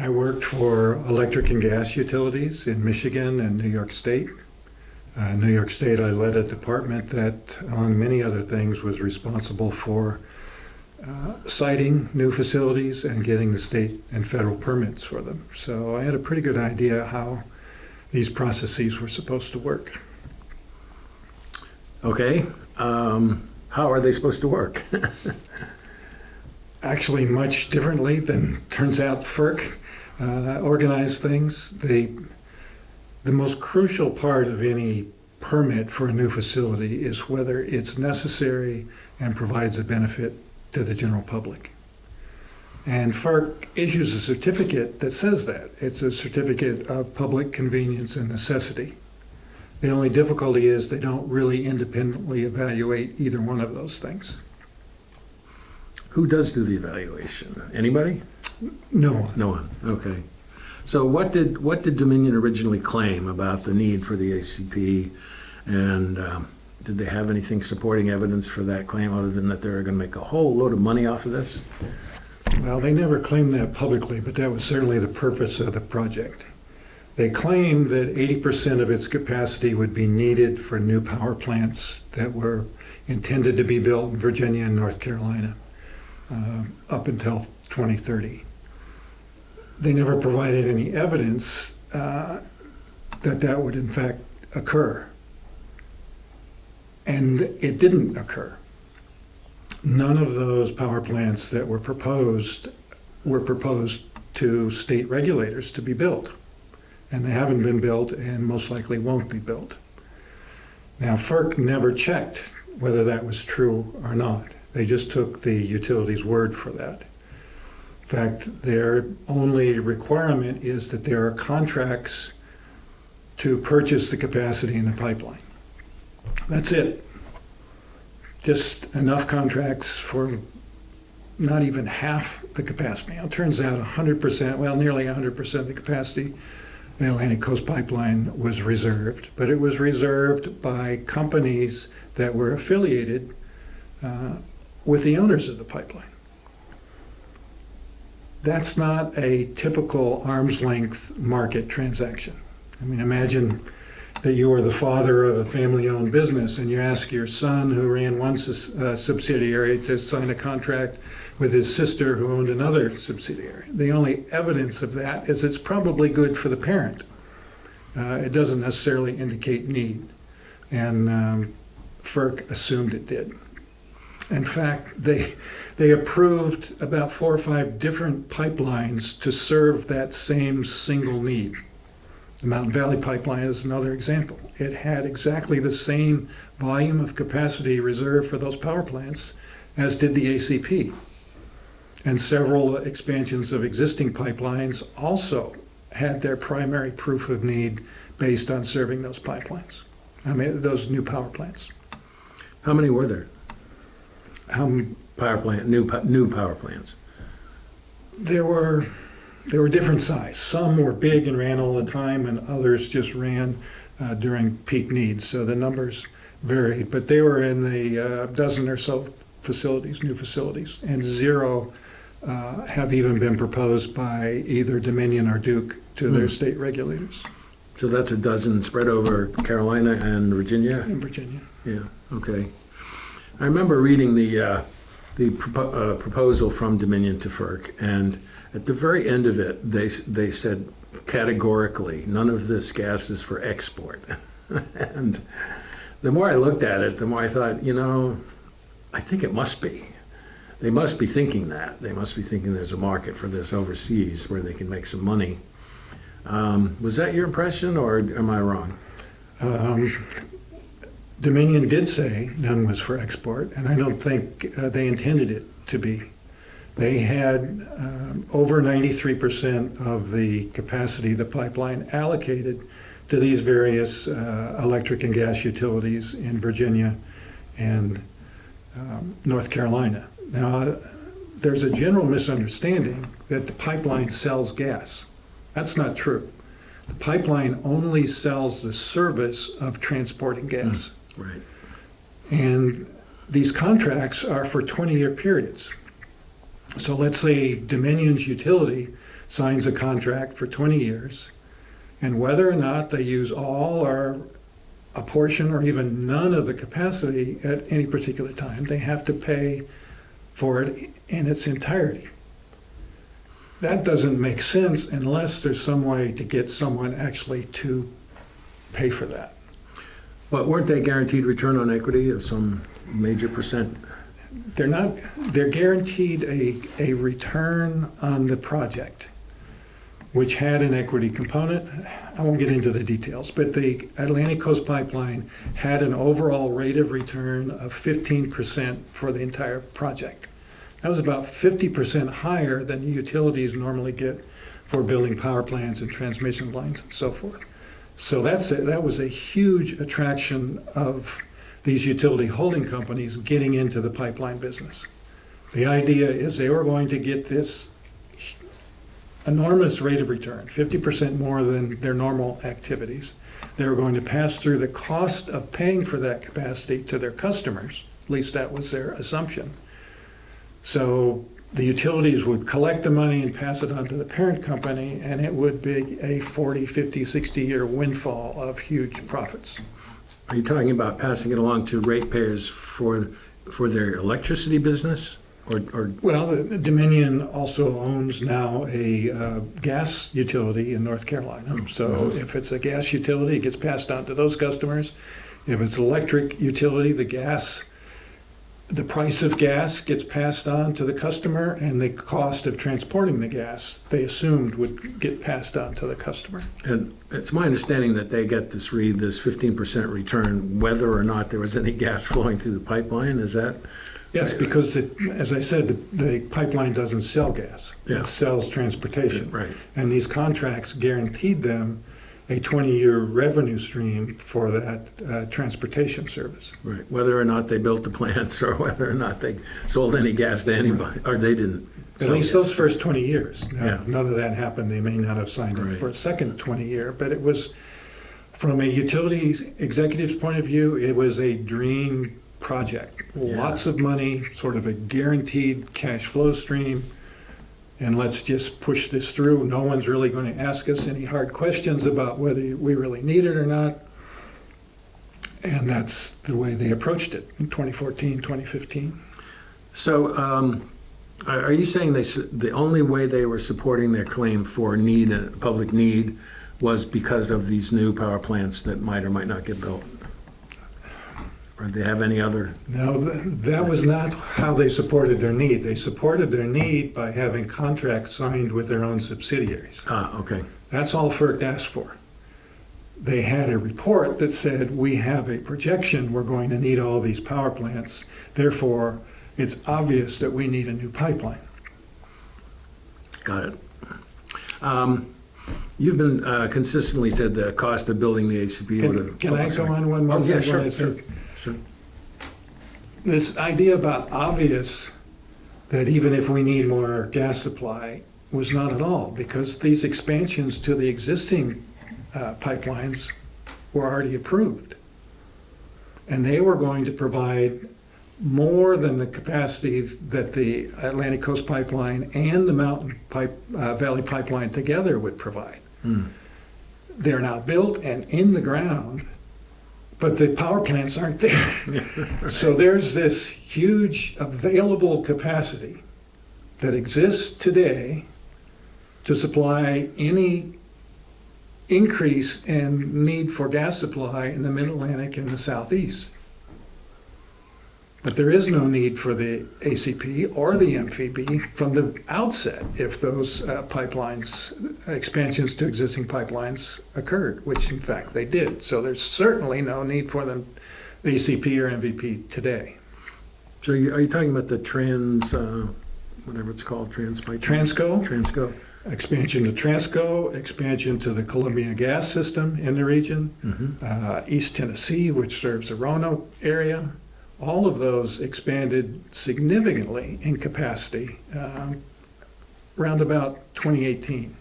I worked for electric and gas utilities in Michigan and New York State. New York State, I led a department that, among many other things, was responsible for siting new facilities and getting the state and federal permits for them. So I had a pretty good idea how these processes were supposed to work. Okay. How are they supposed to work? Actually, much differently than turns out FERC organized things. The most crucial part of any permit for a new facility is whether it's necessary and provides a benefit to the general public. And FERC issues a certificate that says that. It's a certificate of public convenience and necessity. The only difficulty is they don't really independently evaluate either one of those things. Who does do the evaluation? Anybody? No one. No one. Okay. So what did Dominion originally claim about the need for the ACP, and did they have anything supporting evidence for that claim other than that they're going to make a whole load of money off of this? Well, they never claimed that publicly, but that was certainly the purpose of the project. They claimed that 80% of its capacity would be needed for new power plants that were intended to be built in Virginia and North Carolina up until 2030. They never provided any evidence that that would in fact occur. And it didn't occur. None of those power plants that were proposed to state regulators to be built. And they haven't been built and most likely won't be built. Now, FERC never checked whether that was true or not. They just took the utility's word for that. In fact, their only requirement is that there are contracts to purchase the capacity in the pipeline. That's it. Just enough contracts for not even half the capacity. Now, it turns out 100%, well, nearly 100% of the capacity the Atlantic Coast Pipeline was reserved, but it was reserved by companies that were affiliated with the owners of the pipeline. That's not a typical arm's length market transaction. I mean, imagine that you are the father of a family-owned business and you ask your son who ran one subsidiary to sign a contract with his sister who owned another subsidiary. The only evidence of that is it's probably good for the parent. It doesn't necessarily indicate need. And FERC assumed it did. In fact, they approved about 4 or 5 different pipelines to serve that same single need. The Mountain Valley Pipeline is another example. It had exactly the same volume of capacity reserved for those power plants as did the ACP. And several expansions of existing pipelines also had their primary proof of need based on serving those pipelines. I mean, those new power plants. How many were there? New power plants. There were different size. Some were big and ran all the time, and others just ran during peak needs. So the numbers varied, but they were in the dozen or so facilities, new facilities, and 0 have even been proposed by either Dominion or Duke to their state regulators. So that's a dozen spread over Carolina and Virginia? In Virginia. Yeah, okay. I remember reading the proposal from Dominion to FERC, and at the very end of it, they said categorically, none of this gas is for export. And the more I looked at it, the more I thought, I think it must be. They must be thinking that. They must be thinking there's a market for this overseas where they can make some money. Was that your impression, or am I wrong? Dominion did say none was for export, and I don't think they intended it to be. They had over 93% of the capacity of the pipeline allocated to these various electric and gas utilities in Virginia and North Carolina. Now, there's a general misunderstanding that the pipeline sells gas. That's not true. The pipeline only sells the service of transporting gas. Right. And these contracts are for 20-year periods. So let's say Dominion's utility signs a contract for 20 years, and whether or not they use all or a portion or even none of the capacity at any particular time, they have to pay for it in its entirety. That doesn't make sense unless there's some way to get someone actually to pay for that. But weren't they guaranteed return on equity of some major percent? They're not, they're guaranteed a return on the project, which had an equity component. I won't get into the details, but the Atlantic Coast Pipeline had an overall rate of return of 15% for the entire project. That was about 50% higher than the utilities normally get for building power plants and transmission lines and so forth. So that was a huge attraction of these utility holding companies getting into the pipeline business. The idea is they were going to get this enormous rate of return, 50% more than their normal activities. They were going to pass through the cost of paying for that capacity to their customers. At least that was their assumption. So the utilities would collect the money and pass it on to the parent company, and it would be a 40, 50, 60-year windfall of huge profits. Are you talking about passing it along to ratepayers for their electricity business? Or Well, the Dominion also owns now a gas utility in North Carolina. So if it's a gas utility, it gets passed on to those customers. If it's electric utility, the price of gas gets passed on to the customer, and the cost of transporting the gas, they assumed, would get passed on to the customer. And it's my understanding that they get this 15% return whether or not there was any gas flowing through the pipeline. Is that? Yes, because as I said, the pipeline doesn't sell gas. Yeah. It sells transportation. Right. And these contracts guaranteed them a 20-year revenue stream for that transportation service. Right. Whether or not they built the plants or whether or not they sold any gas to anybody, or they didn't. At least those first 20 years. Now, Yeah. none of that happened. They may not have signed up Right. for a second 20 year, but it was, from a utility executive's point of view, it was a dream project. Yeah. Lots of money, sort of a guaranteed cash flow stream, and let's just push this through. No one's really going to ask us any hard questions about whether we really need it or not. And that's the way they approached it in 2014, 2015. So are you saying the only way they were supporting their claim for need, public need, was because of these new power plants that might or might not get built? Or do they have any other? No, that was not how they supported their need. They supported their need by having contracts signed with their own subsidiaries. Okay. That's all FERC asked for. They had a report that said, we have a projection, we're going to need all these power plants. Therefore, it's obvious that we need a new pipeline. Got it. You've been consistently said the cost of building the HCP would have. Can I go on one more Oh, yeah, thing? sure, When I sure, said- sure. This idea about obvious, that even if we need more gas supply, was not at all, because these expansions to the existing pipelines were already approved. And they were going to provide more than the capacity that the Atlantic Coast Pipeline and the Valley Pipeline together would provide. They're now built and in the ground, but the power plants aren't there. So there's this huge available capacity that exists today to supply any increase in need for gas supply in the Mid-Atlantic and the Southeast. But there is no need for the ACP or the MVB from the outset if those pipelines, expansions to existing pipelines occurred, which in fact they did. So there's certainly no need for them, the ACP or MVP today. So are you talking about the whatever it's called, Transco, Transco? expansion to Transco, expansion to the Columbia gas system in the region, East Tennessee, which serves the Roanoke area. All of those expanded significantly in capacity around about 2018.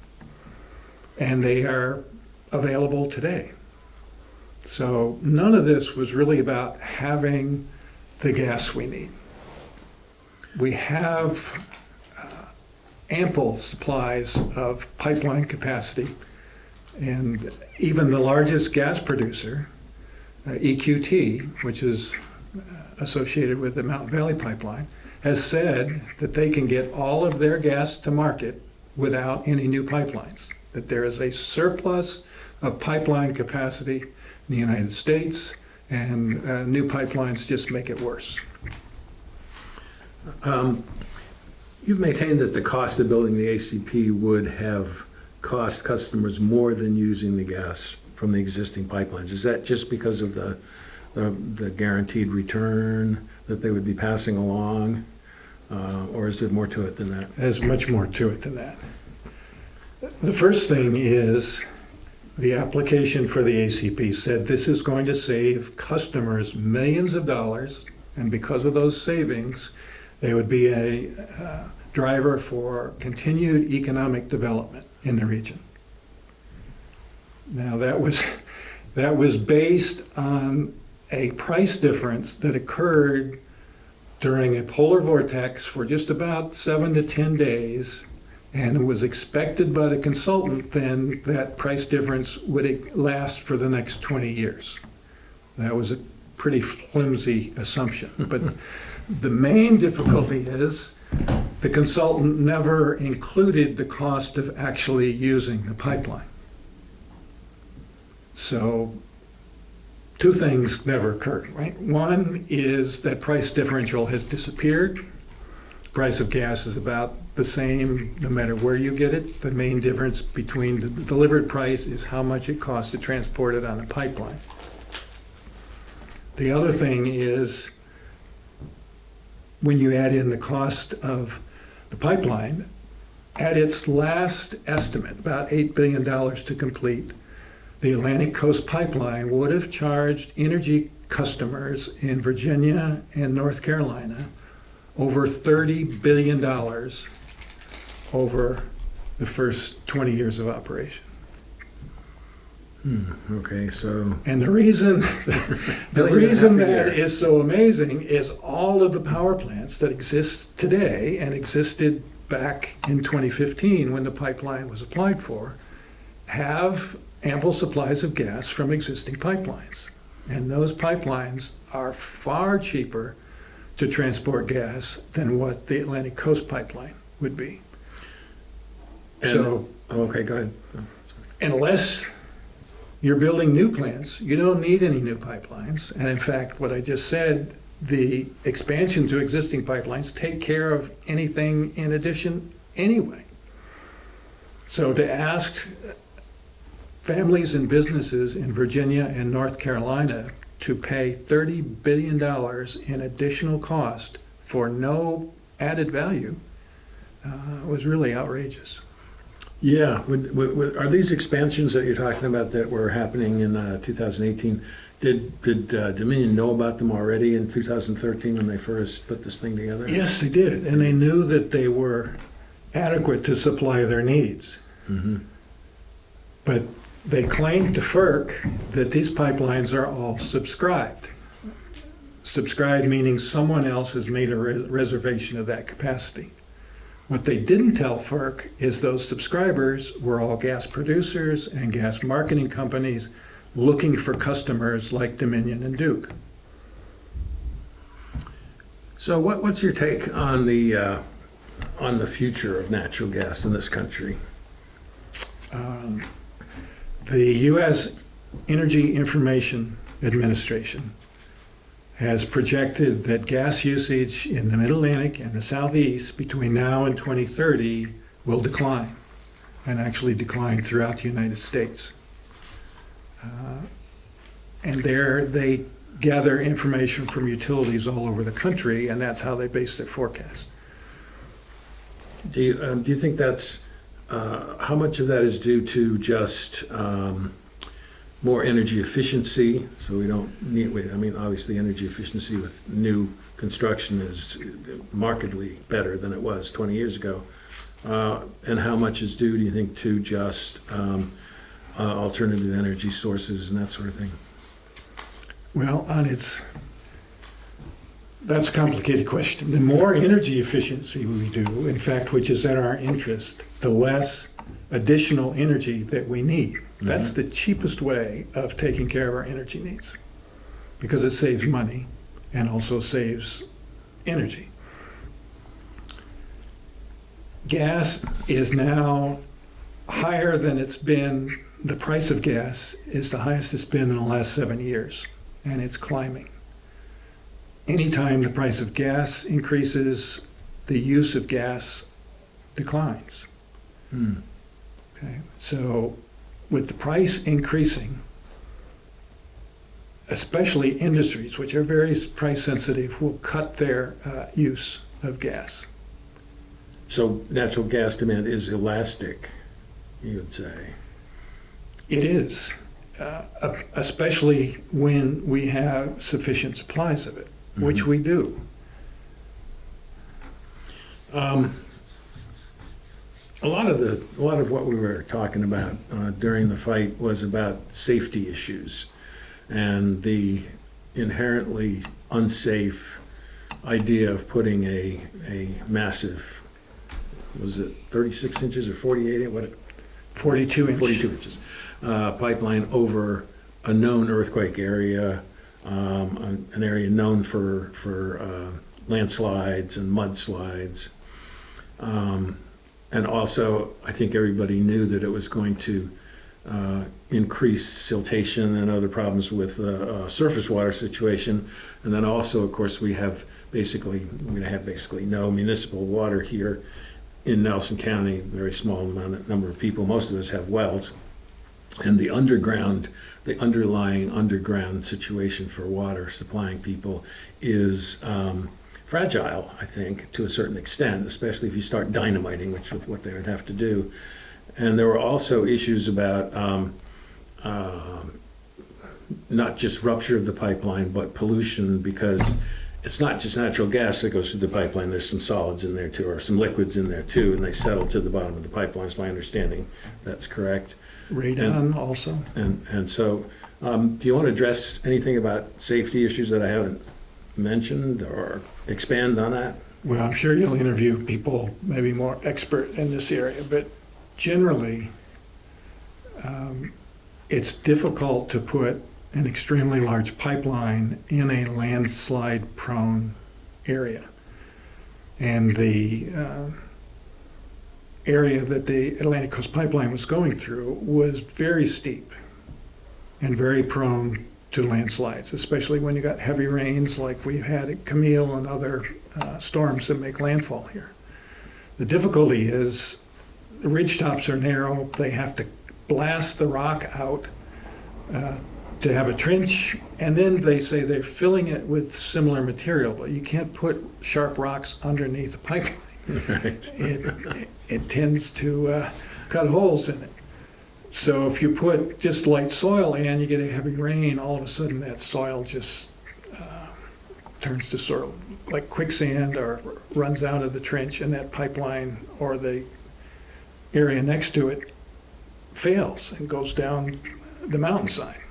And they are available today. So none of this was really about having the gas we need. We have ample supplies of pipeline capacity. And even the largest gas producer, EQT, which is associated with the Mountain Valley Pipeline, has said that they can get all of their gas to market without any new pipelines, that there is a surplus of pipeline capacity in the United States, and new pipelines just make it worse. You've maintained that the cost of building the ACP would have cost customers more than using the gas from the existing pipelines. Is that just because of the guaranteed return that they would be passing along? Or is there more to it than that? There's much more to it than that. The first thing is the application for the ACP said this is going to save customers millions of dollars, and because of those savings, they would be a driver for continued economic development in the region. Now that was based on a price difference that occurred during a polar vortex for just about 7 to 10 days, and it was expected by the consultant then that price difference would last for the next 20 years. That was a pretty flimsy assumption, but the main difficulty is the consultant never included the cost of actually using the pipeline. So two things never occurred, right? One is that price differential has disappeared. The price of gas is about the same no matter where you get it. The main difference between the delivered price is how much it costs to transport it on a pipeline. The other thing is when you add in the cost of the pipeline, at its last estimate, about $8 billion to complete, the Atlantic Coast Pipeline would have charged energy customers in Virginia and North Carolina over $30 billion over the first 20 years of operation. Okay, so And the reason that is so amazing is all of the power plants that exist today and existed back in 2015 when the pipeline was applied for have ample supplies of gas from existing pipelines. And those pipelines are far cheaper to transport gas than what the Atlantic Coast Pipeline would be. Okay, go ahead. Unless you're building new plants, you don't need any new pipelines. And in fact, what I just said, the expansion to existing pipelines take care of anything in addition anyway. So to ask families and businesses in Virginia and North Carolina to pay $30 billion in additional cost for no added value was really outrageous. Yeah, are these expansions that you're talking about that were happening in 2018, did Dominion know about them already in 2013 when they first put this thing together? Yes, they did, and they knew that they were adequate to supply their needs. Mm-hmm. But they claimed to FERC that these pipelines are all subscribed. Subscribed meaning someone else has made a reservation of that capacity. What they didn't tell FERC is those subscribers were all gas producers and gas marketing companies looking for customers like Dominion and Duke. So what's your take on the future of natural gas in this country? The U.S. Energy Information Administration has projected that gas usage in the Mid-Atlantic and the Southeast between now and 2030 will decline, and actually decline throughout the United States. And there they gather information from utilities all over the country, and that's how they base their forecast. Do you think that's how much of that is due to just more energy efficiency? So we don't need. I mean, obviously, energy efficiency with new construction is markedly better than it was 20 years ago. And how much is due, do you think, to just alternative energy sources and that sort of thing? Well, That's a complicated question. The more energy efficiency we do, in fact, which is in our interest, the less additional energy that we need. That's the cheapest way of taking care of our energy needs, because it saves money and also saves energy. Gas is now higher than it's been. The price of gas is the highest it's been in the last 7 years, and it's climbing. Anytime the price of gas increases, the use of gas declines. Okay, so with the price increasing, especially industries, which are very price sensitive, will cut their use of gas. So natural gas demand is elastic, you would say. It is, especially when we have sufficient supplies of it, which we do. A lot of what we were talking about during the fight was about safety issues and the inherently unsafe idea of putting a massive, was it 36 inches or 48? 42 inch. 42 inches pipeline over a known earthquake area, an area known for landslides and mudslides. And also, I think everybody knew that it was going to increase siltation and other problems with the surface water situation. And then also, of course, we're going to have basically no municipal water here in Nelson County, very small number of people. Most of us have wells. And the underlying underground situation for water supplying people is fragile, I think, to a certain extent, especially if you start dynamiting, which is what they would have to do. And there were also issues about not just rupture of the pipeline, but pollution, because it's not just natural gas that goes through the pipeline. There's some solids in there too, or some liquids in there too, and they settle to the bottom of the pipeline, is my understanding. That's correct. Radon also. And so, do you want to address anything about safety issues that I haven't mentioned, or expand on that? Well, I'm sure you'll interview people maybe more expert in this area, but generally, it's difficult to put an extremely large pipeline in a landslide-prone area. And the area that the Atlantic Coast Pipeline was going through was very steep and very prone to landslides, especially when you got heavy rains like we've had at Camille and other storms that make landfall here. The difficulty is the ridge tops are narrow. They have to blast the rock out to have a trench, and then they say they're filling it with similar material, but you can't put sharp rocks underneath the pipeline. Right. It tends to cut holes in it. So if you put just light soil in, you get a heavy rain, all of a sudden that soil just turns to sort of like quicksand or runs out of the trench, and that pipeline or the area next to it fails and goes down the mountainside.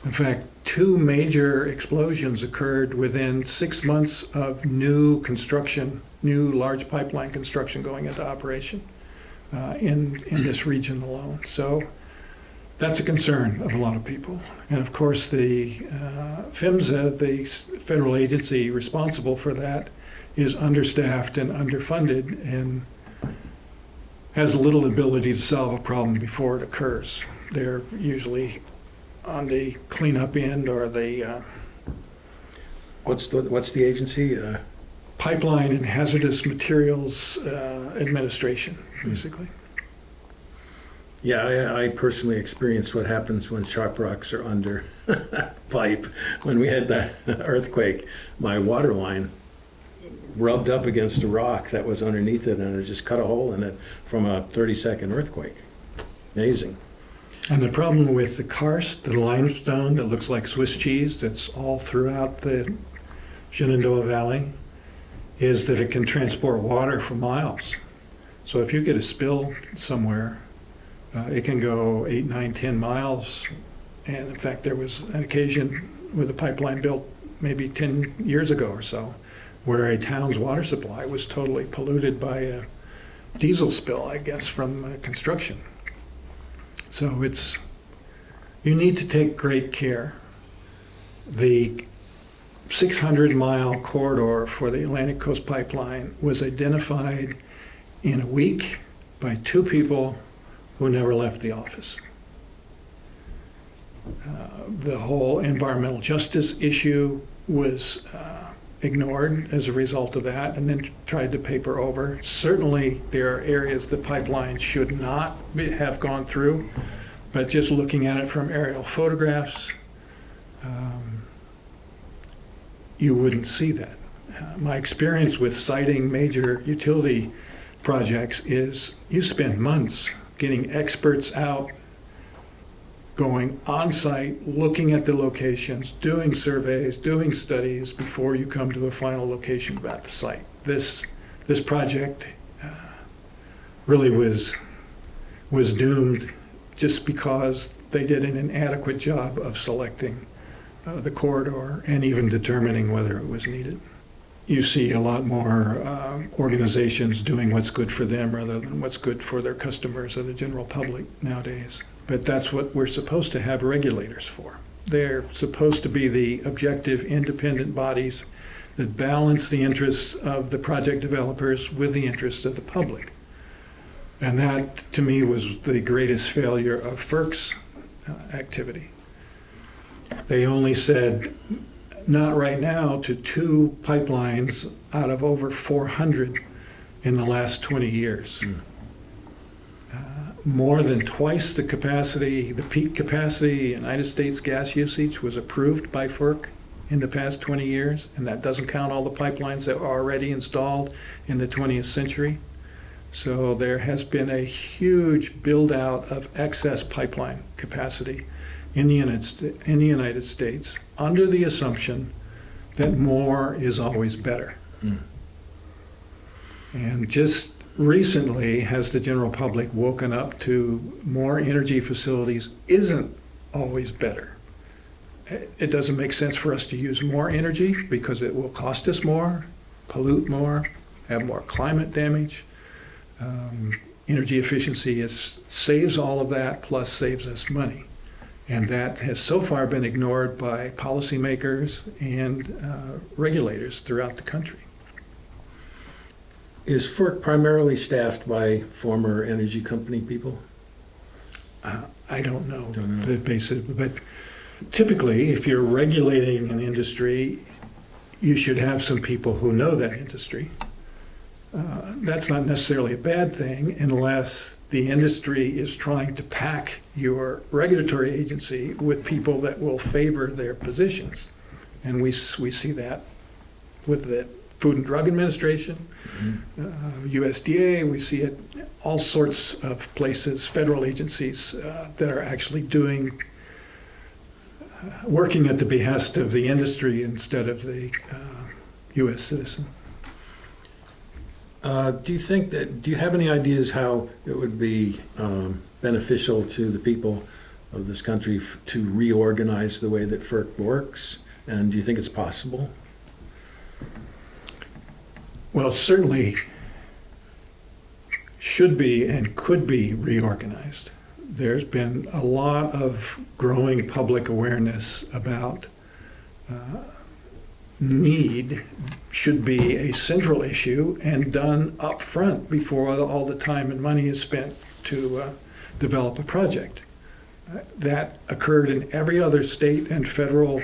In fact, 2 major explosions occurred within 6 months of new large pipeline construction going into operation in this region alone. So that's a concern of a lot of people. And of course, the PHMSA, the federal agency responsible for that, is understaffed and underfunded and has little ability to solve a problem before it occurs. They're usually on the cleanup end or the What's the agency? Pipeline and Hazardous Materials Administration, basically. Yeah, I personally experienced what happens when sharp rocks are under pipe. When we had that earthquake, my water line rubbed up against a rock that was underneath it, and it just cut a hole in it from a 30-second earthquake. Amazing. And the problem with the karst, the limestone that looks like Swiss cheese that's all throughout the Shenandoah Valley, is that it can transport water for miles. So if you get a spill somewhere, it can go 8, 9, 10 miles And in fact, there was an occasion with a pipeline built maybe 10 years ago or so, where a town's water supply was totally polluted by a diesel spill, I guess, from construction. So you need to take great care. The 600-mile corridor for the Atlantic Coast Pipeline was identified in a week by two people who never left the office. The whole environmental justice issue was ignored as a result of that, and then tried to paper over. Certainly, there are areas the pipeline should not have gone through, but just looking at it from aerial photographs, you wouldn't see that. My experience with siting major utility projects is you spend months getting experts out, going on site, looking at the locations, doing surveys, doing studies before you come to a final location about the site. This project really was doomed just because they did an inadequate job of selecting the corridor and even determining whether it was needed. You see a lot more organizations doing what's good for them rather than what's good for their customers or the general public nowadays. But that's what we're supposed to have regulators for. They're supposed to be the objective, independent bodies that balance the interests of the project developers with the interests of the public. And that, to me, was the greatest failure of FERC's activity. They only said, not right now, to 2 pipelines out of over 400 in the last 20 years. More than twice the capacity, the peak capacity, United States gas usage was approved by FERC in the past 20 years, and that doesn't count all the pipelines that were already installed in the 20th century. So there has been a huge build out of excess pipeline capacity in the United States under the assumption that more is always better. And just recently has the general public woken up to more energy facilities isn't always better. It doesn't make sense for us to use more energy because it will cost us more, pollute more, have more climate damage. Energy efficiency saves all of that, plus saves us money. And that has so far been ignored by policymakers and regulators throughout the country. Is FERC primarily staffed by former energy company people? I don't know the basis, but typically, if you're regulating an industry, you should have some people who know that industry. That's not necessarily a bad thing unless the industry is trying to pack your regulatory agency with people that will favor their positions. And we see that with the Food and Drug Administration, USDA, we see it all sorts of places, federal agencies that are actually working at the behest of the industry instead of the U.S. citizen. Do you have any ideas how it would be beneficial to the people of this country to reorganize the way that FERC works? And do you think it's possible? Well, certainly should be and could be reorganized. There's been a lot of growing public awareness about need should be a central issue and done up front before all the time and money is spent to develop a project. That occurred in every other state and federal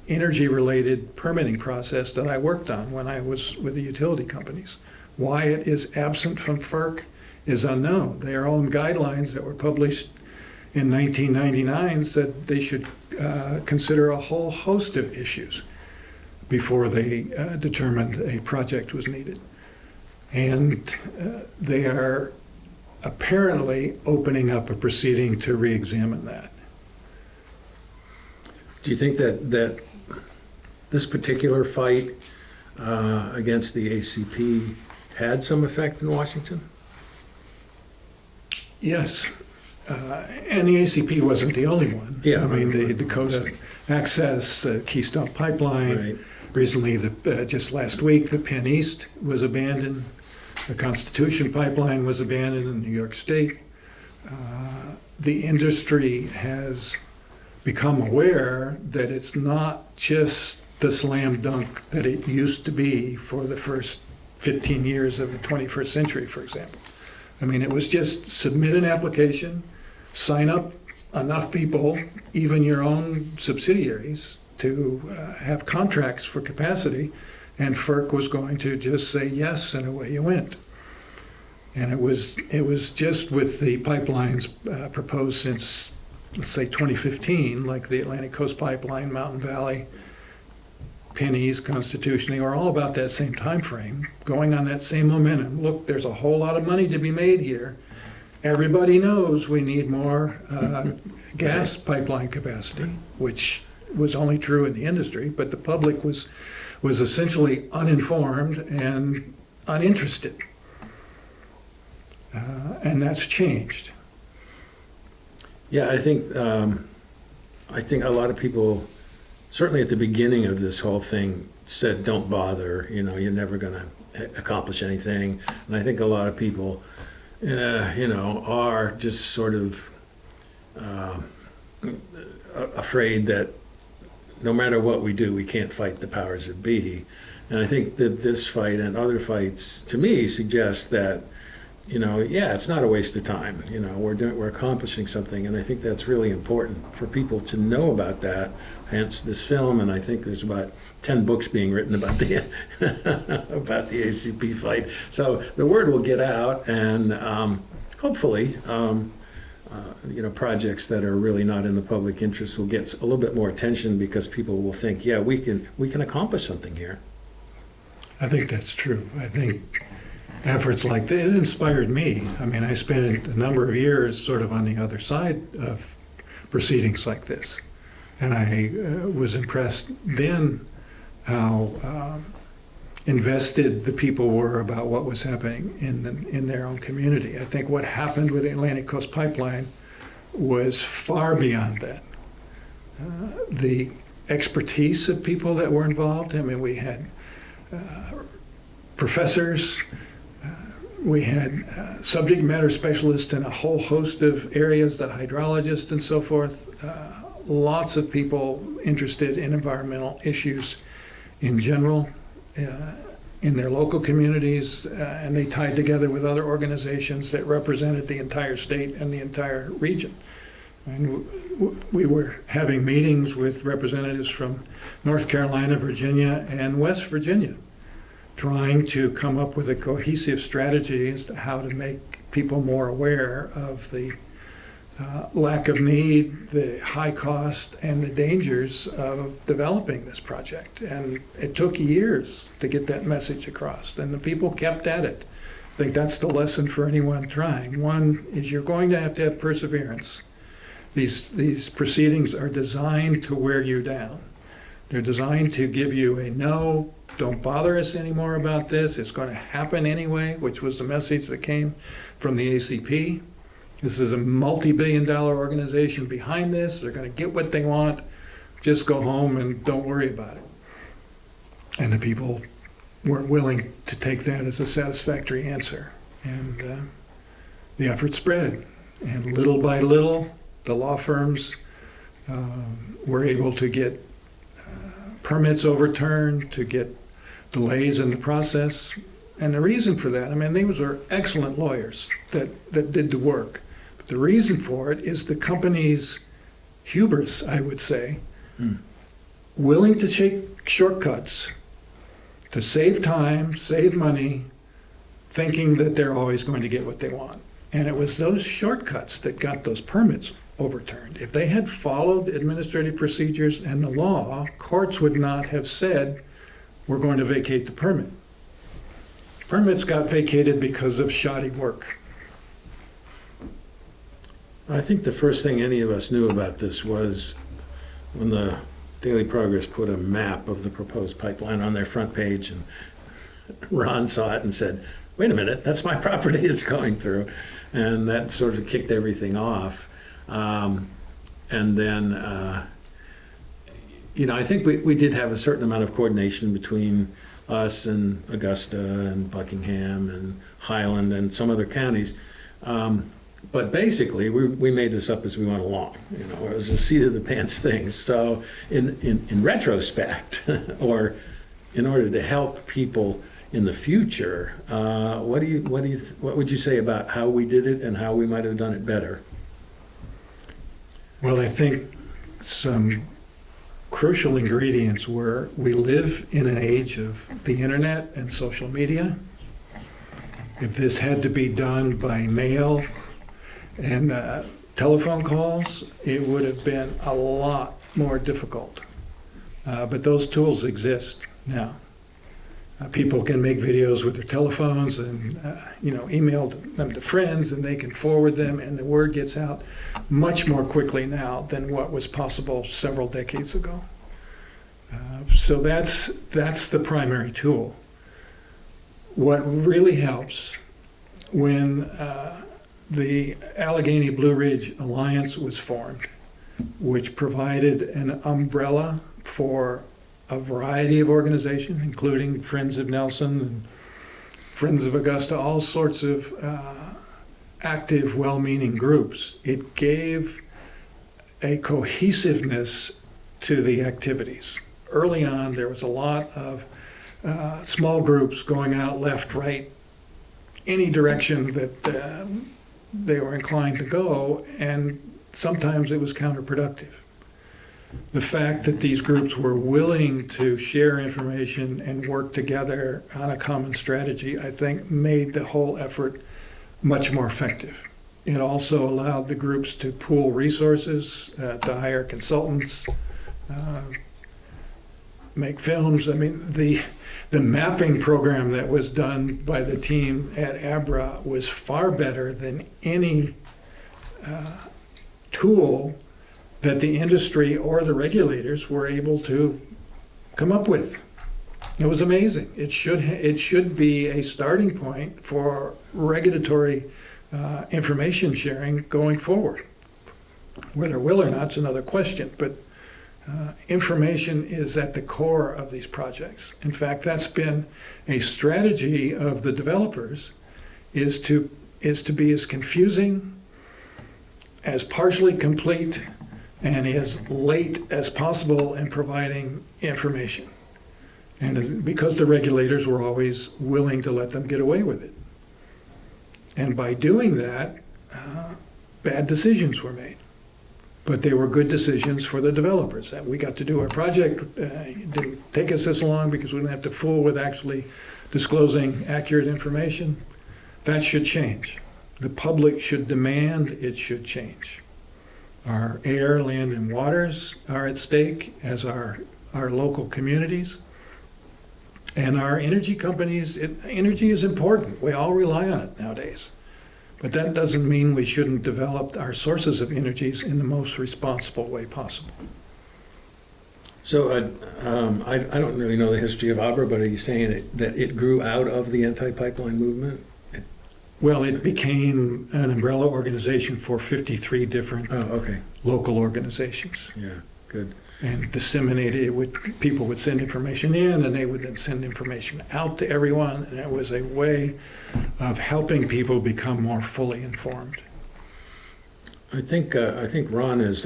energy-related permitting process that I worked on when I was with the utility companies. Why it is absent from FERC is unknown. Their own guidelines that were published in 1999 said they should consider a whole host of issues before they determined a project was needed. And they are apparently opening up a proceeding to re-examine that. Do you think that this particular fight against the ACP had some effect in Washington? Yes, And the ACP wasn't the only one. Yeah. I mean, the Dakota Access, Keystone Pipeline. Right. Recently, just last week, the Penn East was abandoned. The Constitution Pipeline was abandoned in New York State. The industry has become aware that it's not just the slam dunk that it used to be for the first 15 years of the 21st century, for example. I mean, it was just submit an application, sign up enough people, even your own subsidiaries, to have contracts for capacity, and FERC was going to just say yes, and away you went. And it was just with the pipelines proposed since, let's say, 2015, like the Atlantic Coast Pipeline, Mountain Valley, Penn East, Constitution, they were all about that same time frame, going on that same momentum. Look, there's a whole lot of money to be made here. Everybody knows we need more gas pipeline capacity, which was only true in the industry, but the public was essentially uninformed and uninterested. And that's changed. Yeah, I think a lot of people, certainly at the beginning of this whole thing, said, don't bother, you're never going to accomplish anything. And I think a lot of people, are just sort of afraid that no matter what we do, we can't fight the powers that be. And I think that this fight and other fights, to me, suggest that, it's not a waste of time. We're accomplishing something, and I think that's really important for people to know about that. Hence this film, and I think there's about 10 books being written about the about the ACP fight. So the word will get out, and hopefully, projects that are really not in the public interest will get a little bit more attention, because people will think, yeah, we can accomplish something here. I think that's true. I think efforts like that, it inspired me. I mean, I spent a number of years sort of on the other side of proceedings like this. And I was impressed then how invested the people were about what was happening in their own community. I think what happened with the Atlantic Coast Pipeline was far beyond that. The expertise of people that were involved, I mean, we had professors, we had subject matter specialists in a whole host of areas, the hydrologists and so forth, lots of people interested in environmental issues in general, in their local communities, and they tied together with other organizations that represented the entire state and the entire region. And we were having meetings with representatives from North Carolina, Virginia, and West Virginia, trying to come up with a cohesive strategy as to how to make people more aware of the lack of need, the high cost, and the dangers of developing this project. And it took years to get that message across, and the people kept at it. I think that's the lesson for anyone trying. One is you're going to have perseverance. These proceedings are designed to wear you down. They're designed to give you a no, don't bother us anymore about this, it's going to happen anyway, which was the message that came from the ACP. This is a multi-billion-dollar organization behind this. They're going to get what they want. Just go home and don't worry about it. And the people weren't willing to take that as a satisfactory answer. And the effort spread. And little by little, the law firms were able to get permits overturned, to get delays in the process. And the reason for that, I mean, these were excellent lawyers that did the work. But the reason for it is the company's hubris, I would say, willing to take shortcuts to save time, save money, thinking that they're always going to get what they want. And it was those shortcuts that got those permits overturned. If they had followed administrative procedures and the law, courts would not have said, we're going to vacate the permit. Permits got vacated because of shoddy work. I think the first thing any of us knew about this was when the Daily Progress put a map of the proposed pipeline on their front page, and Ron saw it and said, wait a minute, that's my property it's going through. and that sort of kicked everything off. And then, I think we did have a certain amount of coordination between us and Augusta and Buckingham and Highland and some other counties. But basically, we made this up as we went along. It was a seat of the pants thing. So in retrospect, or in order to help people in the future, what would you say about how we did it and how we might have done it better? Well, I think some crucial ingredients were we live in an age of the internet and social media. If this had to be done by mail and telephone calls, it would have been a lot more difficult. But those tools exist now. People can make videos with their telephones and email them to friends, and they can forward them, and the word gets out much more quickly now than what was possible several decades ago. So that's the primary tool. What really helps when the Allegheny Blue Ridge Alliance was formed, which provided an umbrella for a variety of organizations, including Friends of Nelson and Friends of Augusta, all sorts of active, well-meaning groups. It gave a cohesiveness to the activities. Early on, there was a lot of small groups going out left, right, any direction that they were inclined to go, and sometimes it was counterproductive. The fact that these groups were willing to share information and work together on a common strategy, I think, made the whole effort much more effective. It also allowed the groups to pool resources, to hire consultants, make films. I mean, the mapping program that was done by the team at ABRA was far better than any tool that the industry or the regulators were able to come up with. It was amazing. It should be a starting point for regulatory information sharing going forward. Whether it will or not is another question, but information is at the core of these projects. In fact, that's been a strategy of the developers, is to be as confusing, as partially complete, and as late as possible in providing information. And because the regulators were always willing to let them get away with it. And by doing that, bad decisions were made. But they were good decisions for the developers. That we got to do our project. It didn't take us this long because we didn't have to fool with actually disclosing accurate information. That should change. The public should demand it should change. Our air, land, and waters are at stake, as our local communities. And our energy companies, energy is important. We all rely on it nowadays. But that doesn't mean we shouldn't develop our sources of energies in the most responsible way possible. So I don't really know the history of ABRA, but are you saying that it grew out of the anti-pipeline movement? Well, it became an umbrella organization for 53 different local organizations. Yeah, good. And disseminated it. People would send information in, and they would then send information out to everyone. And it was a way of helping people become more fully informed. I think Ron has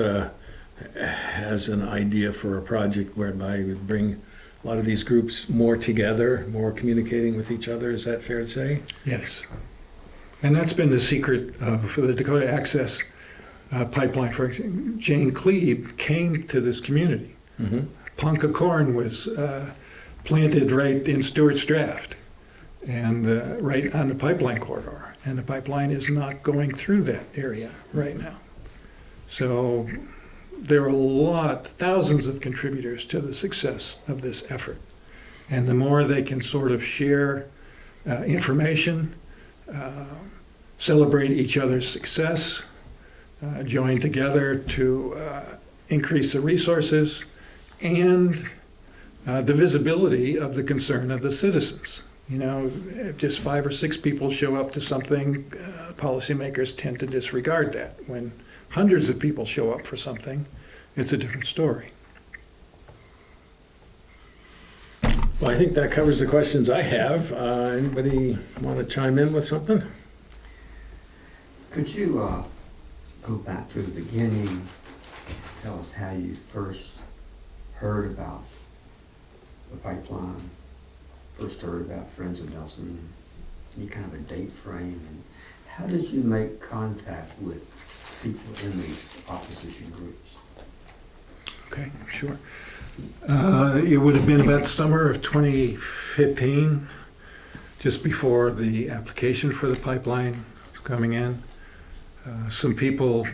an idea for a project whereby we bring a lot of these groups more together, more communicating with each other. Is that fair to say? Yes. And that's been the secret for the Dakota Access Pipeline. For example, Jane Cleve came to this community. Mm-hmm. Ponca corn was planted right in Stewart's Draft and right on the pipeline corridor. And the pipeline is not going through that area right now. So there are thousands of contributors to the success of this effort. And the more they can sort of share information, celebrate each other's success, join together to increase the resources and the visibility of the concern of the citizens. You know, if just 5 or 6 people show up to something, policymakers tend to disregard that. When hundreds of people show up for something, it's a different story. Well, I think that covers the questions I have. Anybody want to chime in with something? Could you go back to the beginning, tell us how you first heard about the pipeline, first heard about Friends of Nelson, any kind of a date frame, and how did you make contact with people in these opposition groups? Okay, sure. It would have been about summer of 2015, just before the application for the pipeline was coming in. Some people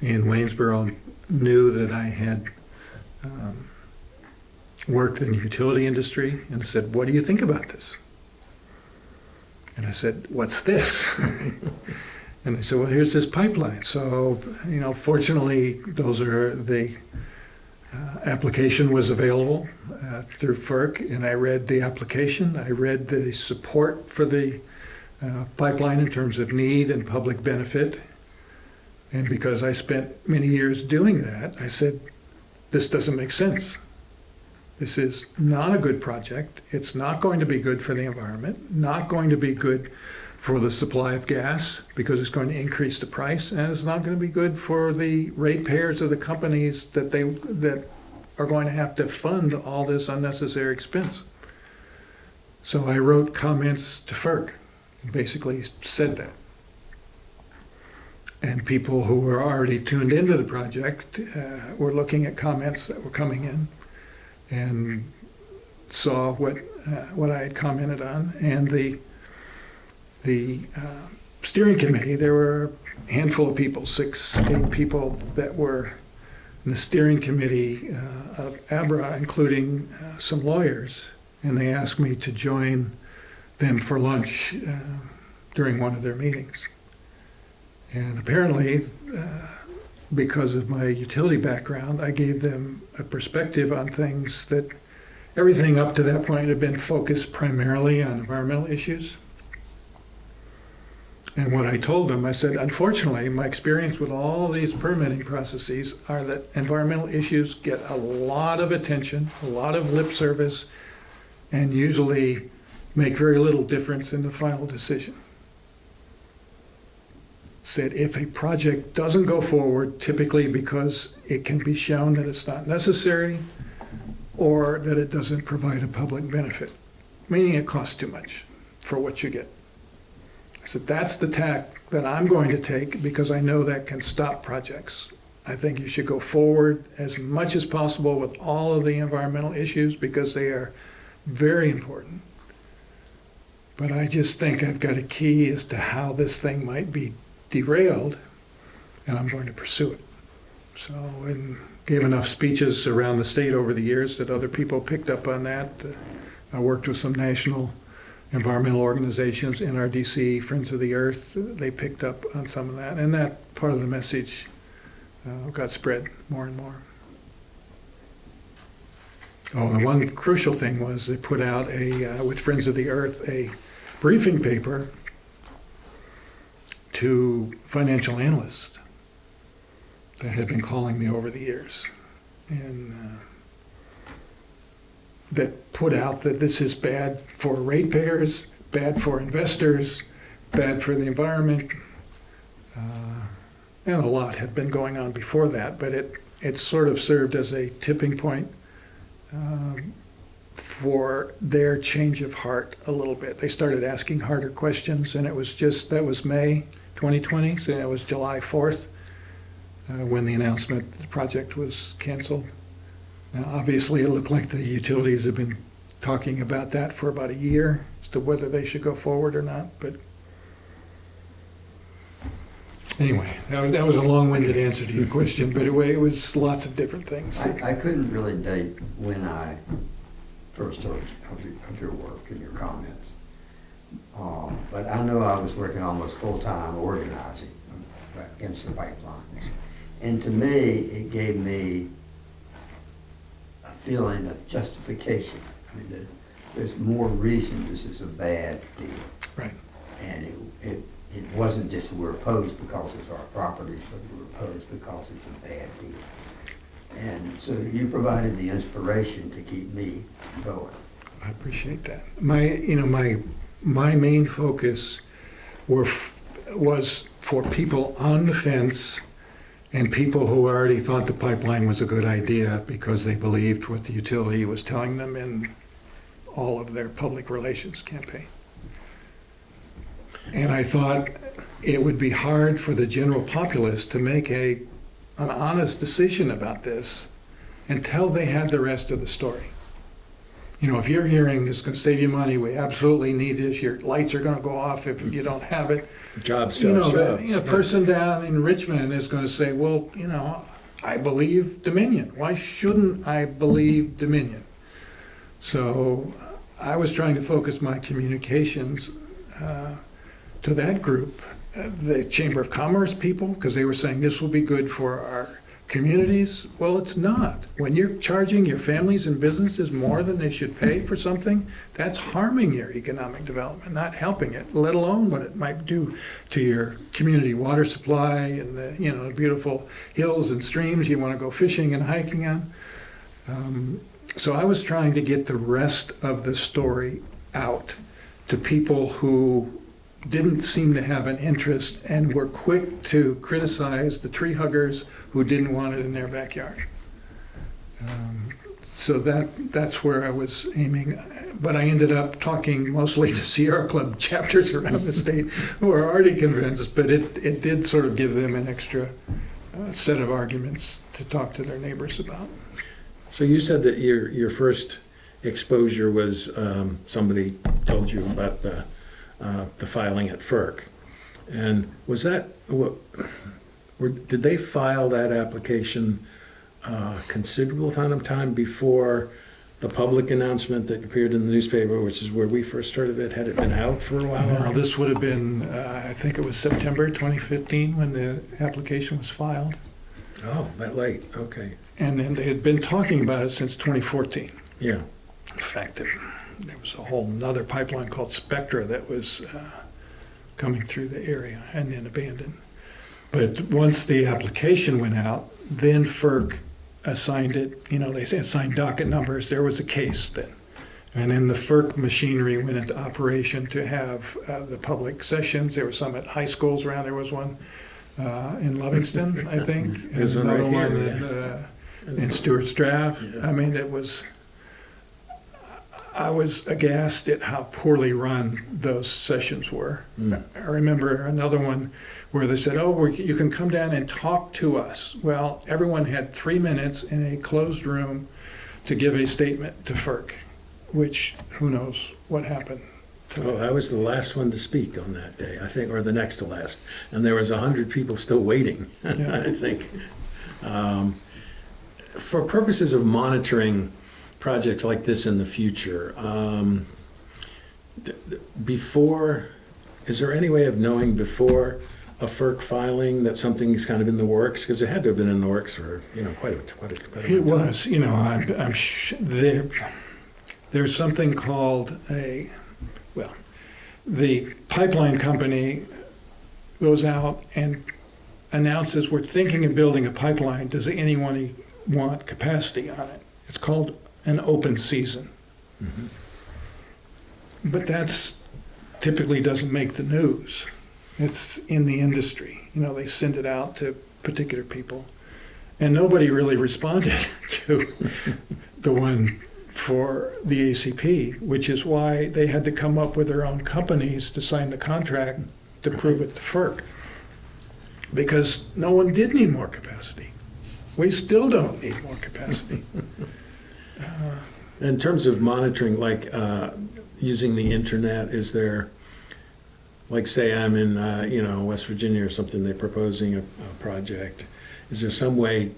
in Waynesboro knew that I had worked in the utility industry and said, "What do you think about this?" And I said, "What's this?" And they said, "Well, here's this pipeline." So, you know, fortunately, those are the application was available through FERC, and I read the application. I read the support for the pipeline in terms of need and public benefit. And because I spent many years doing that, I said, this doesn't make sense. This is not a good project. It's not going to be good for the environment, not going to be good for the supply of gas because it's going to increase the price, and it's not going to be good for the ratepayers of the companies that are going to have to fund all this unnecessary expense. So I wrote comments to FERC and basically said that. And people who were already tuned into the project were looking at comments that were coming in and saw what I had commented on. And the steering committee, there were a handful of people, 6, 8 people that were in the steering committee of ABRA, including some lawyers. And they asked me to join them for lunch during one of their meetings. And apparently, because of my utility background, I gave them a perspective on things that everything up to that point had been focused primarily on environmental issues. And what I told them, I said, unfortunately, my experience with all these permitting processes are that environmental issues get a lot of attention, a lot of lip service, and usually make very little difference in the final decision. Said if a project doesn't go forward, typically because it can be shown that it's not necessary or that it doesn't provide a public benefit, meaning it costs too much for what you get. I said, that's the tack that I'm going to take because I know that can stop projects. I think you should go forward as much as possible with all of the environmental issues because they are very important. But I just think I've got a key as to how this thing might be derailed, and I'm going to pursue it. So, and gave enough speeches around the state over the years that other people picked up on that. I worked with some national environmental organizations, NRDC, Friends of the Earth. They picked up on some of that, and that part of the message got spread more and more. Oh, and one crucial thing was they put out with Friends of the Earth, a briefing paper to financial analysts that had been calling me over the years, and that put out that this is bad for ratepayers, bad for investors, bad for the environment, and a lot had been going on before that, but it sort of served as a tipping point for their change of heart a little bit. They started asking harder questions, and that was May 2020, so it was July 4th when the announcement that the project was canceled. Now, obviously, it looked like the utilities have been talking about that for about a year as to whether they should go forward or not, but anyway, that was a long-winded answer to your question, but it was lots of different things. I couldn't really date when I first heard of your work and your comments. But I know I was working almost full-time organizing against the pipelines. And to me, it gave me a feeling of justification. I mean, there's more reason this is a bad deal. Right. And it wasn't just we're opposed because it's our property, but we're opposed because it's a bad deal. And so you provided the inspiration to keep me going. I appreciate that. My main focus was for people on the fence and people who already thought the pipeline was a good idea because they believed what the utility was telling them in all of their public relations campaign. And I thought it would be hard for the general populace to make an honest decision about this until they had the rest of the story. If you're hearing this is going to save you money, we absolutely need this, your lights are going to go off if you don't have it. Jobs. The person down in Richmond is going to say, well, I believe Dominion. Why shouldn't I believe Dominion? So I was trying to focus my communications to that group, the Chamber of Commerce people, because they were saying this will be good for our communities. Well, it's not. When you're charging your families and businesses more than they should pay for something, that's harming your economic development, not helping it, let alone what it might do to your community water supply and the beautiful hills and streams you want to go fishing and hiking on. So I was trying to get the rest of the story out to people who didn't seem to have an interest and were quick to criticize the tree huggers who didn't want it in their backyard. So that's where I was aiming. But I ended up talking mostly to Sierra Club chapters around the state who are already convinced, but it did sort of give them an extra set of arguments to talk to their neighbors about. So you said that your first exposure was somebody told you about the filing at FERC, and was that did they file that application considerable amount of time before the public announcement that appeared in the newspaper, which is where we first heard of it? Had it been out for a while? No, this would have been I think it was September 2015 when the application was filed. Oh, that late. Okay. And then they had been talking about it since 2014. Yeah. In fact, there was a whole nother pipeline called Spectra that was coming through the area and then abandoned. But once the application went out, then FERC assigned it, they assigned docket numbers. There was a case then. And then the FERC machinery went into operation to have the public sessions. There were some at high schools around. There was one in Livingston, I think. There's one another right one here, in Stewart's Draft. Yeah. I mean, I was aghast at how poorly run those sessions were. I remember another one where they said, you can come down and talk to us. Well, everyone had 3 minutes in a closed room to give a statement to FERC, which who knows what happened to that. I was the last one to speak on that day, I think, or the next to last. And there was 100 people still waiting, Yeah. I think. For purposes of monitoring projects like this in the future, is there any way of knowing before a FERC filing that something's kind of in the works? Because it had to have been in the works for quite a It was, there's something called the pipeline company goes out and announces, we're thinking of building a pipeline. Does anyone want capacity on it? It's called an open season. Mm-hmm. But that's typically doesn't make the news. It's in the industry. They send it out to particular people. And nobody really responded to the one for the ACP, which is why they had to come up with their own companies to sign the contract to prove it to FERC. Because no one did need more capacity. We still don't need more capacity. In terms of monitoring, like using the internet, is there, like say I'm in West Virginia or something, they're proposing a project, is there some way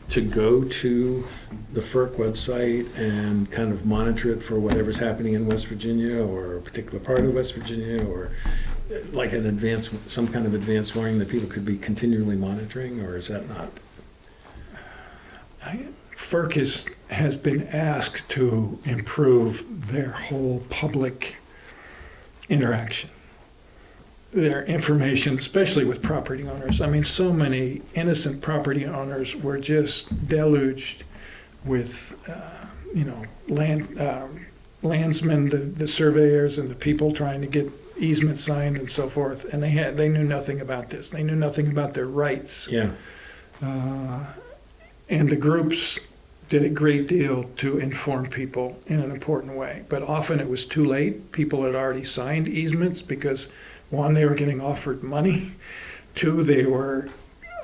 to go to the FERC website and kind of monitor it for whatever's happening in West Virginia or a particular part of West Virginia, or like some kind of advanced warning that people could be continually monitoring, or is that not? has been asked to improve their whole public interaction, their information, especially with property owners. I mean, so many innocent property owners were just deluged with, landsmen, the surveyors and the people trying to get easements signed and so forth, and they knew nothing about this. They knew nothing about their rights. Yeah. And the groups did a great deal to inform people in an important way. But often it was too late. People had already signed easements because, one, they were getting offered money. Two, they were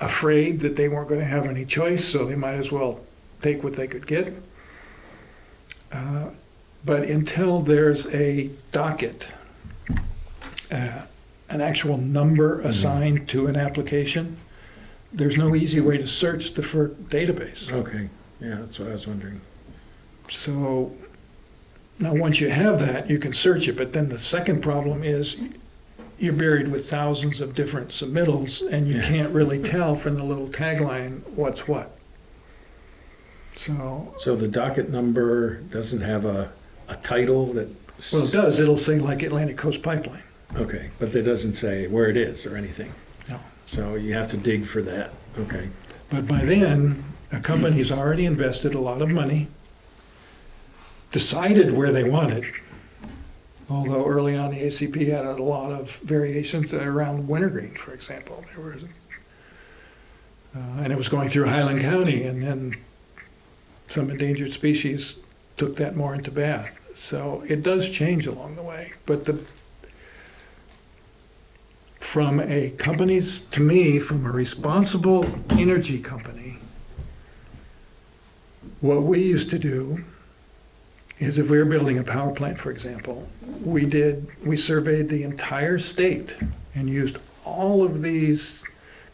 afraid that they weren't going to have any choice, so they might as well take what they could get. But until there's a docket, an actual number assigned to an application, there's no easy way to search the FERC database. Okay, yeah, that's what I was wondering. So now once you have that, you can search it, but then the second problem is you're buried with thousands of different submittals and you can't really tell from the little tagline what's what. So the docket number doesn't have a title that... well, it does. It'll say like Atlantic Coast Pipeline. Okay, but it doesn't say where it is or anything. No. So you have to dig for that. Okay. But by then, a company's already invested a lot of money, decided where they want it, although early on the ACP had a lot of variations around wintergreen, for example. There was, and it was going through Highland County, and then some endangered species took that more into Bath. So it does change along the way. But from a company's, to me, from a responsible energy company, what we used to do is if we were building a power plant, for example, we surveyed the entire state and used all of these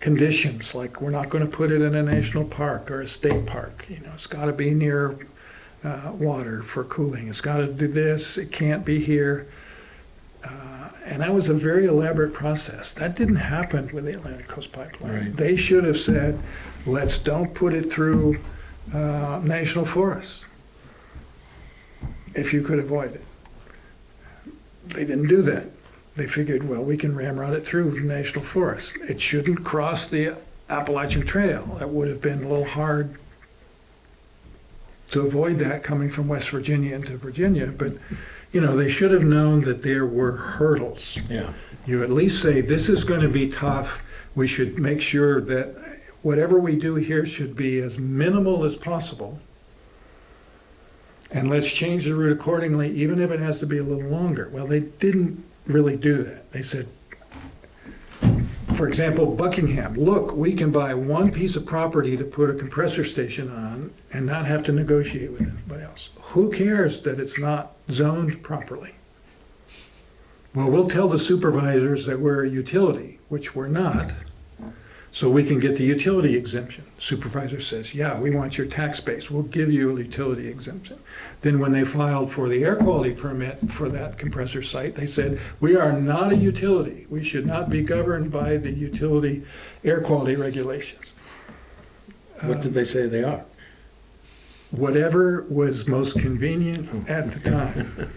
conditions, like we're not going to put it in a national park or a state park. It's got to be near water for cooling. It's got to do this. It can't be here. And that was a very elaborate process. That didn't happen with the Atlantic Coast Pipeline. Right. They should have said, don't put it through national forests if you could avoid it. They didn't do that. They figured, well, we can ramrod it through the national forest. It shouldn't cross the Appalachian Trail. That would have been a little hard to avoid that coming from West Virginia into Virginia, but they should have known that there were hurdles. Yeah. You at least say, this is going to be tough. We should make sure that whatever we do here should be as minimal as possible. And let's change the route accordingly, even if it has to be a little longer. Well, they didn't really do that. They said, for example, Buckingham, look, we can buy one piece of property to put a compressor station on and not have to negotiate with anybody else. Who cares that it's not zoned properly? Well, we'll tell the supervisors that we're a utility, which we're not, so we can get the utility exemption. Supervisor says, yeah, we want your tax base. We'll give you a utility exemption. Then when they filed for the air quality permit for that compressor site, they said, we are not a utility. We should not be governed by the utility air quality regulations. What did they say they are? Whatever was most convenient at the time.